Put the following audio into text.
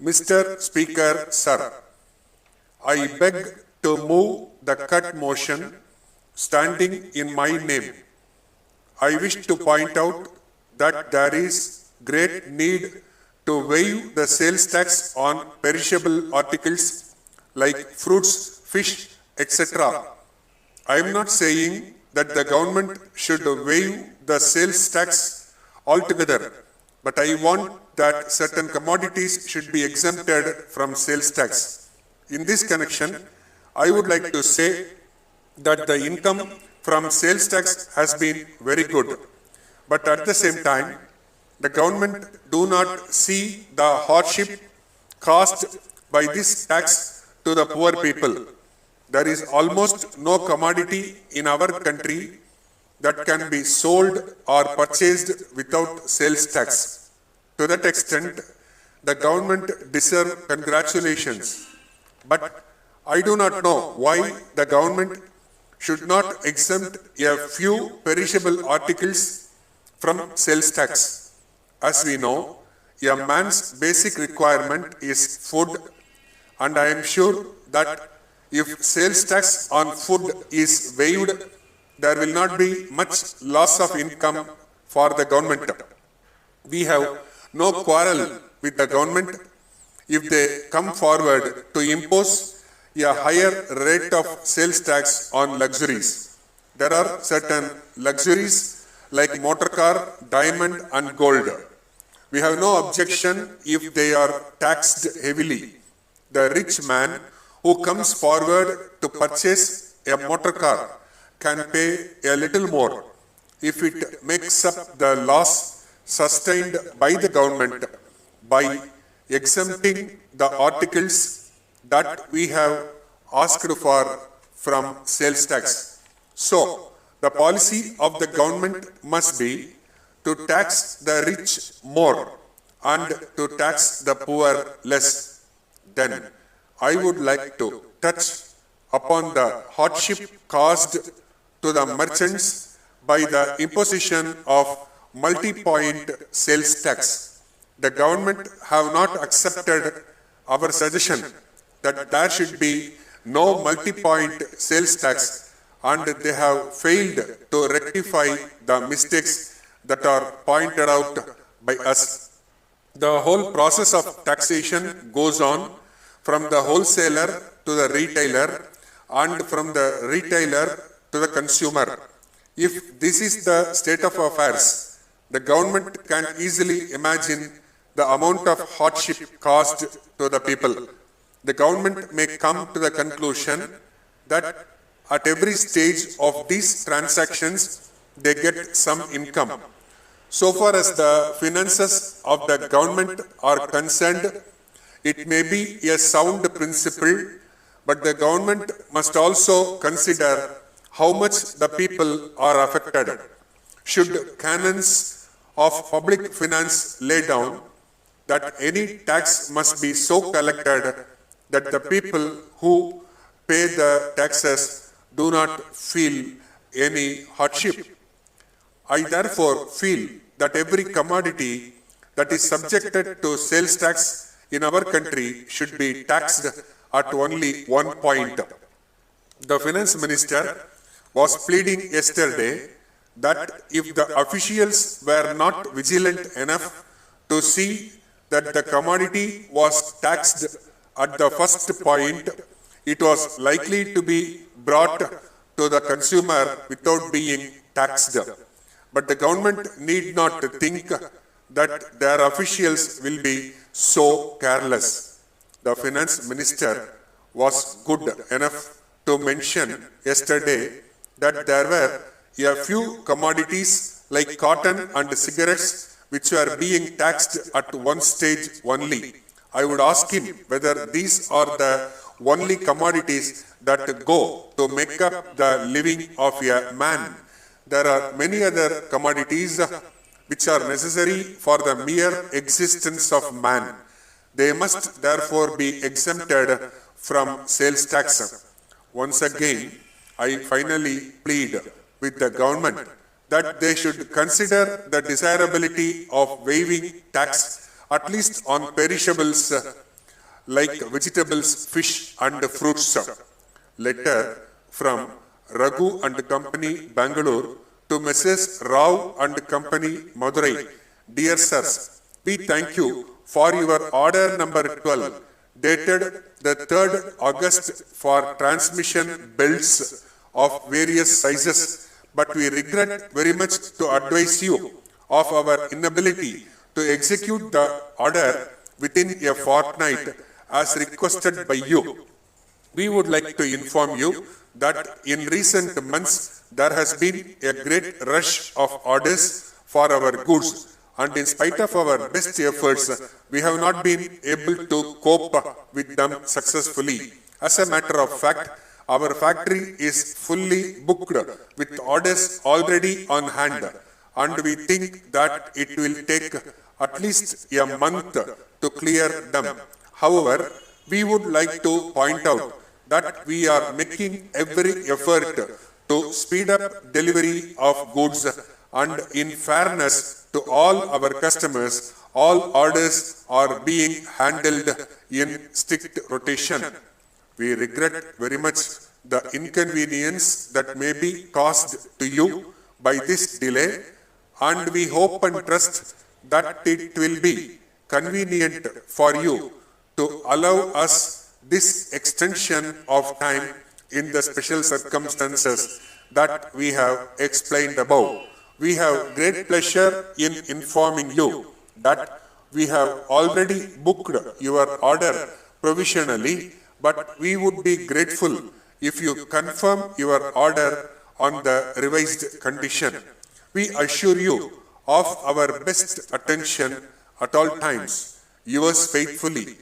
Mr. Speaker, Sir, I beg to move the cut motion standing in my name. I wish to point out that there is great need to waive the sales tax on perishable articles like fruits, fish, etc. I am not saying that the government should waive the sales tax altogether, but I want that certain commodities should be exempted from sales tax. In this connection, I would like to say that the income from sales tax has been very good, but at the same time, the government do not see the hardship caused by this tax to the poor people. There is almost no commodity in our country that can be sold or purchased without sales tax. To that extent, the government deserves congratulations. But I do not know why the government should not exempt a few perishable articles from sales tax. As we know, a man's basic requirement is food, and I am sure that if sales tax on food is waived, there will not be much loss of income for the government. We have no quarrel with the government if they come forward to impose a higher rate of sales tax on luxuries. There are certain luxuries like motor car, diamond and gold. We have no objection if they are taxed heavily. The rich man who comes forward to purchase a motor car can pay a little more if it makes up the loss sustained by the government by exempting the articles that we have asked for from sales tax. So, the policy of the government must be to tax the rich more and to tax the poor less. Then, I would like to touch upon the hardship caused to the merchants by the imposition of multi-point sales tax. The government have not accepted our suggestion that there should be no multi-point sales tax, and they have failed to rectify the mistakes that are pointed out by us. The whole process of taxation goes on from the wholesaler to the retailer and from the retailer to the consumer. If this is the state of affairs, the government can easily imagine the amount of hardship caused to the people. The government may come to the conclusion that at every stage of these transactions, they get some income. So far as the finances of the government are concerned, it may be a sound principle, but the government must also consider how much the people are affected. Should canons of public finance lay down that any tax must be so collected that the people who pay the taxes do not feel any hardship. I therefore feel that every commodity that is subjected to sales tax in our country should be taxed at only one point. The finance minister was pleading yesterday that if the officials were not vigilant enough to see that the commodity was taxed at the first point, it was likely to be brought to the consumer without being taxed. But the government need not think that their officials will be so careless. The finance minister was good enough to mention yesterday that there were a few commodities like cotton and cigarettes which were being taxed at one stage only. I would ask him whether these are the only commodities that go to make up the living of a man. There are many other commodities which are necessary for the mere existence of man. They must therefore be exempted from sales tax. Once again, I finally plead with the government that they should consider the desirability of waiving tax at least on perishables like vegetables, fish and fruits. Letter from Raghu and Company, Bangalore, to Mrs. Rao and Company, Madurai. Dear sirs, we thank you for your order number 12, dated the 3rd August for transmission belts of various sizes, but we regret very much to advise you of our inability to execute the order within a fortnight as requested by you. We would like to inform you that in recent months there has been a great rush of orders for our goods, and in spite of our best efforts, we have not been able to cope with them successfully. As a matter of fact, our factory is fully booked with orders already on hand, and we think that it will take at least a month to clear them. However, we would like to point out that we are making every effort to speed up delivery of goods, and in fairness to all our customers, all orders are being handled in strict rotation. We regret very much the inconvenience that may be caused to you by this delay, and we hope and trust that it will be convenient for you to allow us this extension of time in the special circumstances that we have explained above. We have great pleasure in informing you that we have already booked your order provisionally, but we would be grateful if you confirm your order on the revised condition. We assure you of our best attention at all times. Yours faithfully,